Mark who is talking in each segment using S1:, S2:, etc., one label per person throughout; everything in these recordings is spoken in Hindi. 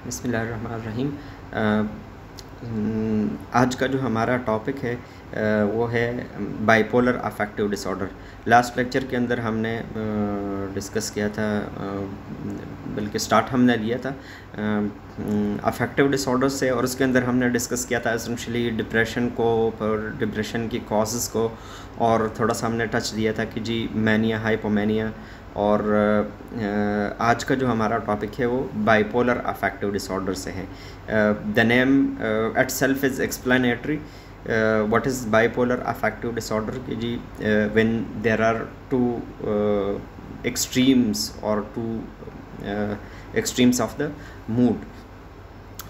S1: बिस्मिल्लाहिर्रहमानिर्रहीम। आज का जो हमारा टॉपिक है वो है bipolar affective disorder. Last lecture के अंदर हमने डिस्कस किया था, बल्कि स्टार्ट हमने लिया था अफेक्टिव डिसऑर्डर से, और उसके अंदर हमने डिस्कस किया था एसेंशली डिप्रेशन को और डिप्रेशन की कॉजेज़ को, और थोड़ा सा हमने टच दिया था कि जी मैनिया, हाइपोमैनिया, और आज का जो हमारा टॉपिक है वो बाइपोलर अफेक्टिव डिसऑर्डर से है। The name itself is explanatory. What is bipolar affective disorder कि जी when there are two extremes और two extremes of the mood.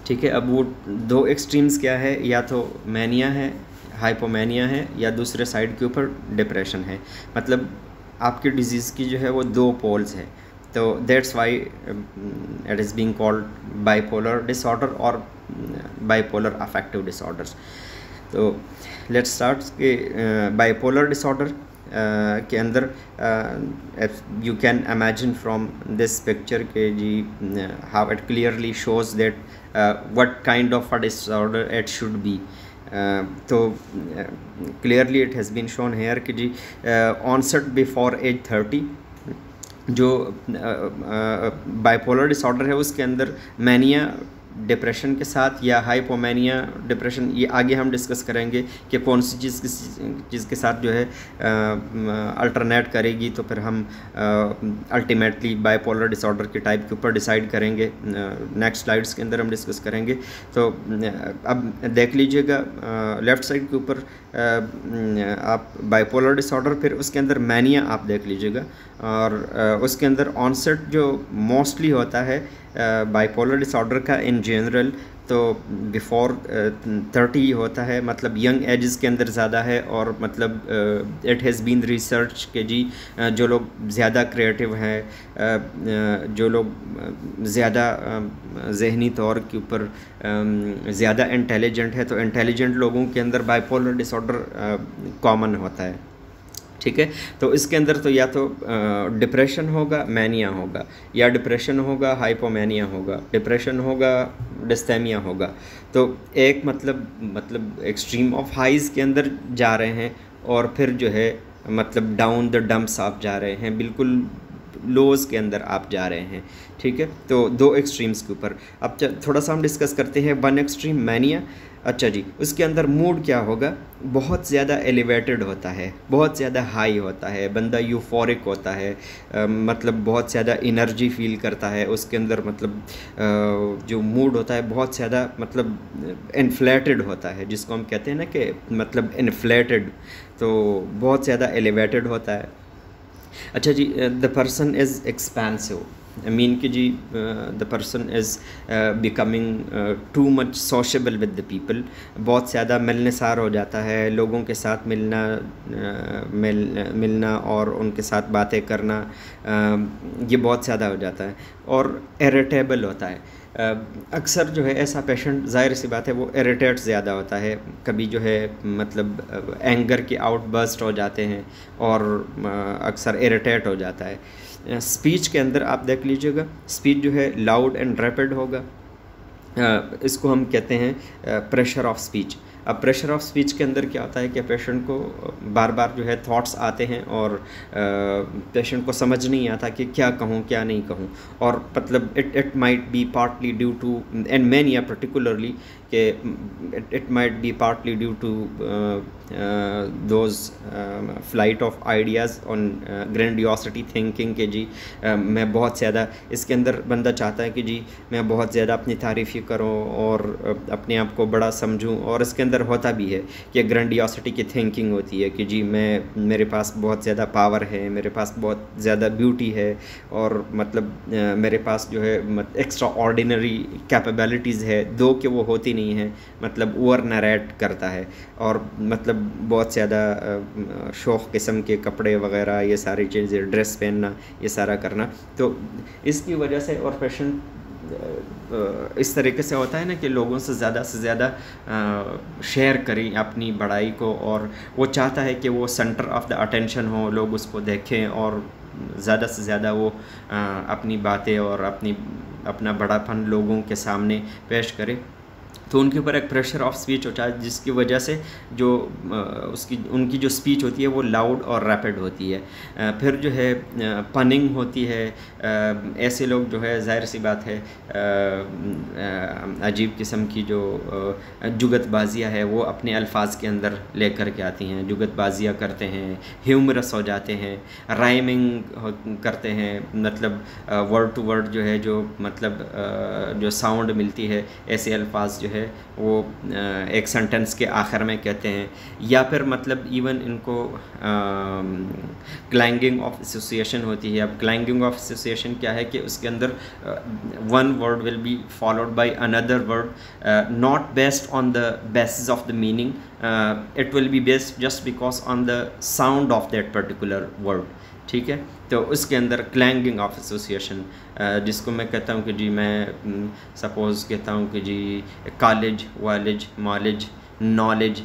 S1: ठीक है, अब वो दो एक्सट्रीम्स क्या है, या तो मैनिया है, हाइपोमैनिया है, या दूसरे साइड के ऊपर डिप्रेशन है। मतलब आपकी डिजीज़ की जो है वो दो पोल्स है, तो that's why it is being called bipolar disorder और बाइपोलर अफेक्टिव डिसऑर्डर्स। तो लेट्स स्टार्ट कि बाइपोलर डिसऑर्डर के अंदर you can imagine from this picture के जी how it clearly shows that what kind of a disorder it should be. तो clearly it has been shown here कि जी ऑनसेट बिफोर एज 30 जो बाइपोलर डिसऑर्डर है उसके अंदर मैनिया डिप्रेशन के साथ या हाइपोमैनिया डिप्रेशन, ये आगे हम डिस्कस करेंगे कि कौन सी चीज़ के साथ जो है अल्टरनेट करेगी, तो फिर हम अल्टीमेटली बाइपोलर डिसऑर्डर के टाइप के ऊपर डिसाइड करेंगे। नेक्स्ट स्लाइड्स के अंदर हम डिस्कस करेंगे। तो अब देख लीजिएगा लेफ़्ट साइड के ऊपर आप बाइपोलर डिसऑर्डर, फिर उसके अंदर मैनिया आप देख लीजिएगा, और उसके अंदर ऑनसेट जो मोस्टली होता है बाइपोलर डिसऑर्डर का इन जनरल तो बिफोर 30 होता है, मतलब यंग एजेस के अंदर ज़्यादा है। और मतलब इट हैज़ बीन रिसर्च के जी जो लोग ज़्यादा क्रिएटिव हैं, जो लोग ज़्यादा जहनी तौर के ऊपर ज़्यादा इंटेलिजेंट है, तो इंटेलिजेंट लोगों के अंदर बाइपोलर डिसऑर्डर कॉमन होता है। ठीक है, तो इसके अंदर तो या तो डिप्रेशन होगा, मैनिया होगा, या डिप्रेशन होगा, हाइपोमैनिया होगा, डिप्रेशन होगा, डिस्थेमिया होगा। तो एक मतलब एक्सट्रीम ऑफ हाइज़ के अंदर जा रहे हैं, और फिर जो है मतलब डाउन द डंप्स आप जा रहे हैं, बिल्कुल लोज के अंदर आप जा रहे हैं। ठीक है, तो दो एक्सट्रीम्स के ऊपर अब थोड़ा सा हम डिस्कस करते हैं। वन एक्सट्रीम मैनिया, अच्छा जी, उसके अंदर मूड क्या होगा, बहुत ज़्यादा एलिवेटेड होता है, बहुत ज़्यादा हाई होता है, बंदा यूफोरिक होता है, मतलब बहुत ज़्यादा एनर्जी फील करता है उसके अंदर, मतलब जो मूड होता है बहुत ज़्यादा मतलब इन्फ्लेटेड होता है, जिसको हम कहते हैं ना कि मतलब इन्फ्लेटेड, तो बहुत ज़्यादा एलिवेटेड होता है। अच्छा जी, the person is expensive, mean कि जी the person is becoming too much sociable with the people, बहुत ज़्यादा मिलनसार हो जाता है, लोगों के साथ मिलना और उनके साथ बातें करना, ये बहुत ज़्यादा हो जाता है, और इरिटेबल होता है। अक्सर जो है ऐसा पेशेंट, जाहिर सी बात है, वो इरिटेट ज़्यादा होता है, कभी जो है मतलब एंगर के आउटबर्स्ट हो जाते हैं, और अक्सर इरिटेट हो जाता है। स्पीच के अंदर आप देख लीजिएगा, स्पीच जो है लाउड एंड रैपिड होगा, इसको हम कहते हैं प्रेशर ऑफ स्पीच। अब प्रेशर ऑफ स्पीच के अंदर क्या होता है कि पेशेंट को बार बार जो है थॉट्स आते हैं, और पेशेंट को समझ नहीं आता कि क्या कहूँ क्या नहीं कहूँ, और मतलब it might be partly due to, and mania particularly, कि it might be partly due to those flight of ideas on grandiosity thinking के जी मैं बहुत ज़्यादा, इसके अंदर बंदा चाहता है कि जी मैं बहुत ज़्यादा अपनी तारीफ़ ही करूँ और अपने आप को बड़ा समझूँ, और इसके अंदर होता भी है कि ग्रैंडियोसिटी की थिंकिंग होती है कि जी मेरे पास बहुत ज़्यादा पावर है, मेरे पास बहुत ज़्यादा ब्यूटी है, और मतलब मेरे पास जो है एक्स्ट्रा ऑर्डिनरी कैपेबिलिटीज़ है, दो कि वो होती नहीं है, मतलब ओवर नरेट करता है, और मतलब बहुत ज़्यादा शौक़ किस्म के कपड़े वगैरह, ये सारी चीज़ें, ड्रेस पहनना, ये सारा करना। तो इसकी वजह से, और पेशेंट इस तरीके से होता है ना कि लोगों से ज़्यादा शेयर करें अपनी बड़ाई को, और वो चाहता है कि वो सेंटर ऑफ द अटेंशन हो, लोग उसको देखें, और ज़्यादा से ज़्यादा वो अपनी बातें और अपना बड़ापन लोगों के सामने पेश करे, तो उनके ऊपर एक प्रेशर ऑफ स्पीच होता है, जिसकी वजह से जो उनकी जो स्पीच होती है वो लाउड और रैपिड होती है। फिर जो है पनिंग होती है। ऐसे लोग जो है ज़ाहिर सी बात है अजीब किस्म की जो जुगतबाजियाँ है वो अपने अल्फाज के अंदर ले कर के आती हैं, जुगतबाजियाँ करते हैं, ह्यूमरस हो जाते हैं, राइमिंग करते हैं, मतलब वर्ड टू वर्ड जो है जो मतलब जो साउंड मिलती है ऐसे अल्फाज जो है वो एक सेंटेंस के आखिर में कहते हैं। या फिर मतलब इवन इनको क्लैंगिंग ऑफ एसोसिएशन होती है। अब क्लैंगिंग ऑफ एसोसिएशन क्या है कि उसके अंदर one word will be followed by another word not based on the basis of the meaning, it will be based just because on the sound of that particular word. ठीक है, तो उसके अंदर क्लैंगिंग ऑफ एसोसिएशन, जिसको मैं कहता हूँ कि जी मैं सपोज़ कहता हूँ कि जी कॉलेज, वालेज, मॉलेज, नॉलेज,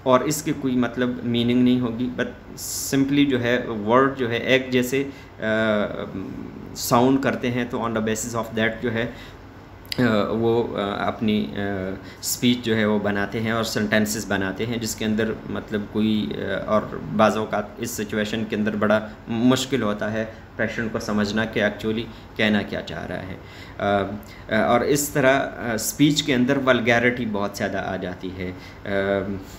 S1: और इसकी कोई मतलब मीनिंग नहीं होगी, बट सिंपली जो है वर्ड जो है एक जैसे साउंड करते हैं, तो on the basis of that जो है वो अपनी स्पीच जो है वो बनाते हैं और सेंटेंसेस बनाते हैं, जिसके अंदर मतलब कोई और बाज़ औक़ात इस सिचुएशन के अंदर बड़ा मुश्किल होता है पेशेंट को समझना कि एक्चुअली कहना क्या चाह रहा है। और इस तरह स्पीच के अंदर वल्गैरिटी बहुत ज़्यादा आ जाती है,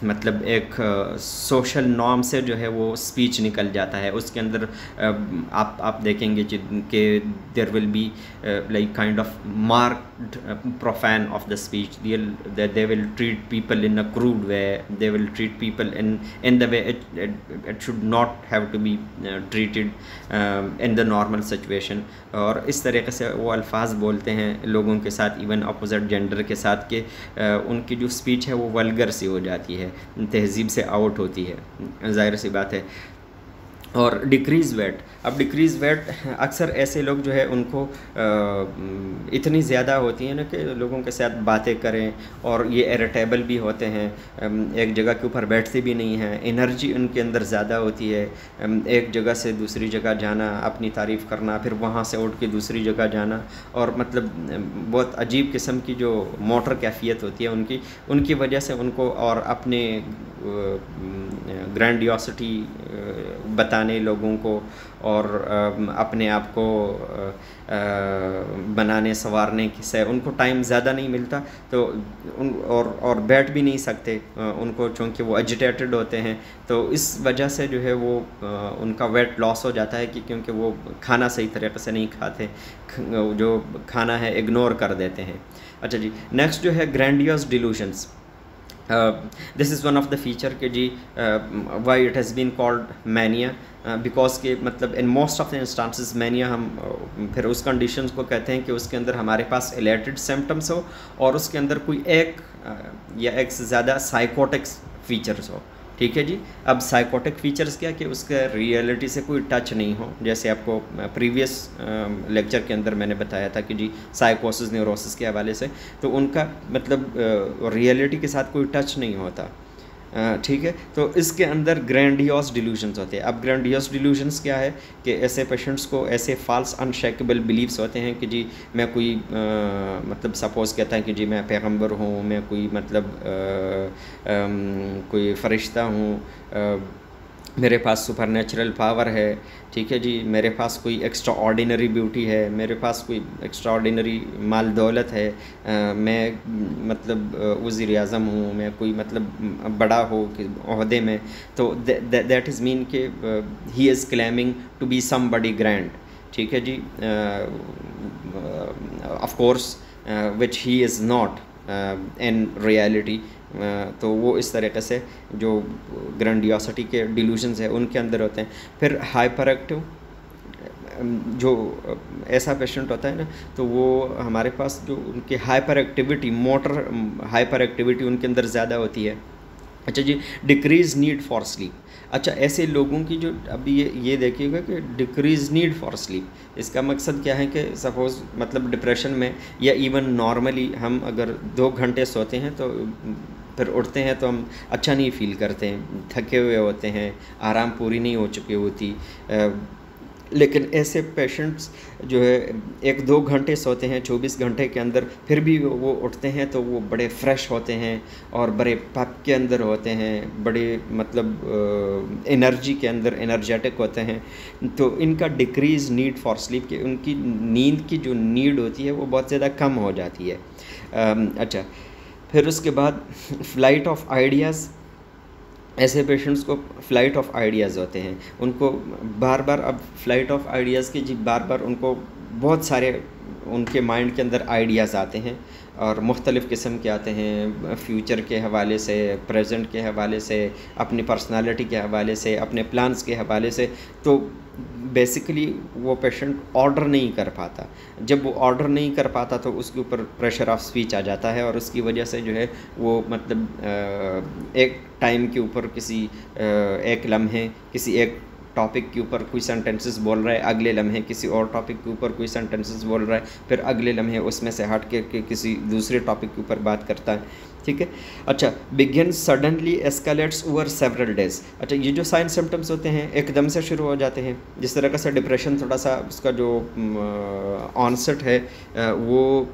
S1: मतलब एक सोशल नॉर्म से जो है वो स्पीच निकल जाता है। उसके अंदर आप देखेंगे कि there will be like kind of marked profane of the speech, they will treat people in a crude way, they will treat people in the way it should not have to be treated in the normal situation. और इस तरीके से वो अल्फाज बोलते हैं लोगों के साथ, इवन अपोजिट जेंडर के साथ, कि उनकी जो स्पीच है वो वल्गर सी हो जाती है, तहजीब से आउट होती है, ज़ाहिर सी बात है। और डिक्रीज़ वेट, अब डिक्रीज़ वेट अक्सर ऐसे लोग जो है उनको इतनी ज़्यादा होती हैं ना कि लोगों के साथ बातें करें, और ये इरिटेबल भी होते हैं, एक जगह के ऊपर बैठते भी नहीं हैं, एनर्जी उनके अंदर ज़्यादा होती है, एक जगह से दूसरी जगह जाना, अपनी तारीफ़ करना, फिर वहाँ से उठ के दूसरी जगह जाना, और मतलब बहुत अजीब किस्म की जो मोटर कैफियत होती है उनकी वजह से उनको और अपने ग्रैंडियोसिटी बताने लोगों को और अपने आप को बनाने संवारने से उनको टाइम ज़्यादा नहीं मिलता, तो और बैठ भी नहीं सकते उनको, चूँकि वो एजिटेटेड होते हैं, तो इस वजह से जो है वो उनका वेट लॉस हो जाता है कि क्योंकि वो खाना सही तरीके से नहीं खाते, जो खाना है इग्नोर कर देते हैं। अच्छा जी, नेक्स्ट जो है grandiose delusions. This is one of the feature के जी why it has been called mania, because के मतलब in most of the instances mania हम फिर उस कंडीशंस को कहते हैं कि उसके अंदर हमारे पास इलेटेड सिम्टम्स हो और उसके अंदर कोई एक या एक से ज़्यादा साइकोटिक्स फीचर्स हो। ठीक है जी। अब साइकोटिक फीचर्स क्या कि उसका रियलिटी से कोई टच नहीं हो, जैसे आपको प्रीवियस लेक्चर के अंदर मैंने बताया था कि जी साइकोसिस न्यूरोसिस के हवाले से, तो उनका मतलब रियलिटी के साथ कोई टच नहीं होता। ठीक है, तो इसके अंदर ग्रैंडियोस डिल्यूशंस होते हैं। अब ग्रैंडियोस डिल्यूशंस क्या है कि ऐसे पेशेंट्स को ऐसे फॉल्स अनशेकेबल बिलीव्स होते हैं कि जी मैं कोई मतलब सपोज़ कहता है कि जी मैं पैगंबर हूँ, मैं कोई मतलब कोई फ़रिश्ता हूँ, मेरे पास सुपर नेचुरल पावर है। ठीक है जी, मेरे पास कोई एक्स्ट्रा ऑर्डिनरी ब्यूटी है, मेरे पास कोई एक्स्ट्रा ऑर्डिनरी माल दौलत है, मैं मतलब वज़ीर आज़म हूँ, मैं कोई मतलब बड़ा हो कि ओहदे में, तो दैट इज़ मीन कि he is claiming to be somebody grand. ठीक है जी, of course which he is not in reality. तो वो इस तरीके से जो ग्रैंडियोसिटी के डिल्यूशंस है उनके अंदर होते हैं। फिर हाइपर एक्टिव, जो ऐसा पेशेंट होता है ना, तो वो हमारे पास जो उनकी hyper activity, motor hyper activity उनके अंदर ज़्यादा होती है। अच्छा जी, डिक्रीज़ नीड फॉर स्लीप। अच्छा, ऐसे लोगों की जो अभी ये देखिएगा कि डिक्रीज़ नीड फॉर स्लीप, इसका मकसद क्या है कि सपोज़ मतलब डिप्रेशन में या इवन नॉर्मली हम अगर 2 घंटे सोते हैं तो फिर उठते हैं तो हम अच्छा नहीं फ़ील करते हैं, थके हुए होते हैं, आराम पूरी नहीं हो चुकी होती, लेकिन ऐसे पेशेंट्स जो है 1-2 घंटे सोते हैं 24 घंटे के अंदर, फिर भी वो उठते हैं तो वो बड़े फ्रेश होते हैं और बड़े पप के अंदर होते हैं, बड़े मतलब एनर्जी के अंदर एनर्जेटिक होते हैं। तो इनका डिक्रीज़ नीड फॉर स्लीप, कि उनकी नींद की जो नीड होती है वो बहुत ज़्यादा कम हो जाती है। अच्छा, फिर उसके बाद फ्लाइट ऑफ आइडियाज़, ऐसे पेशेंट्स को फ़्लाइट ऑफ आइडियाज़ होते हैं, उनको बार बार, अब फ़्लाइट ऑफ आइडियाज़ की जी बार बार उनको बहुत सारे उनके माइंड के अंदर आइडियाज़ आते हैं और मुख्तलिफ़ किस्म के आते हैं, फ्यूचर के हवाले से, प्रेजेंट के हवाले से, अपनी पर्सनालिटी के हवाले से, अपने प्लान्स के हवाले से। तो बेसिकली वो पेशेंट ऑर्डर नहीं कर पाता। जब वो ऑर्डर नहीं कर पाता तो उसके ऊपर प्रेशर ऑफ स्पीच आ जाता है और उसकी वजह से जो है वो मतलब एक टाइम के ऊपर किसी एक लम्हे किसी एक टॉपिक के ऊपर कोई सेंटेंसेस बोल रहा है, अगले लम्हे किसी और टॉपिक के ऊपर कोई सेंटेंसेस बोल रहा है, फिर अगले लम्हे उसमें से हट के किसी दूसरे टॉपिक के ऊपर बात करता है। ठीक है। अच्छा, begin suddenly escalates over several days. अच्छा, ये जो साइन सिम्टम्स होते हैं एकदम से शुरू हो जाते हैं, जिस तरह का सा डिप्रेशन थोड़ा सा उसका जो ऑनसेट है वो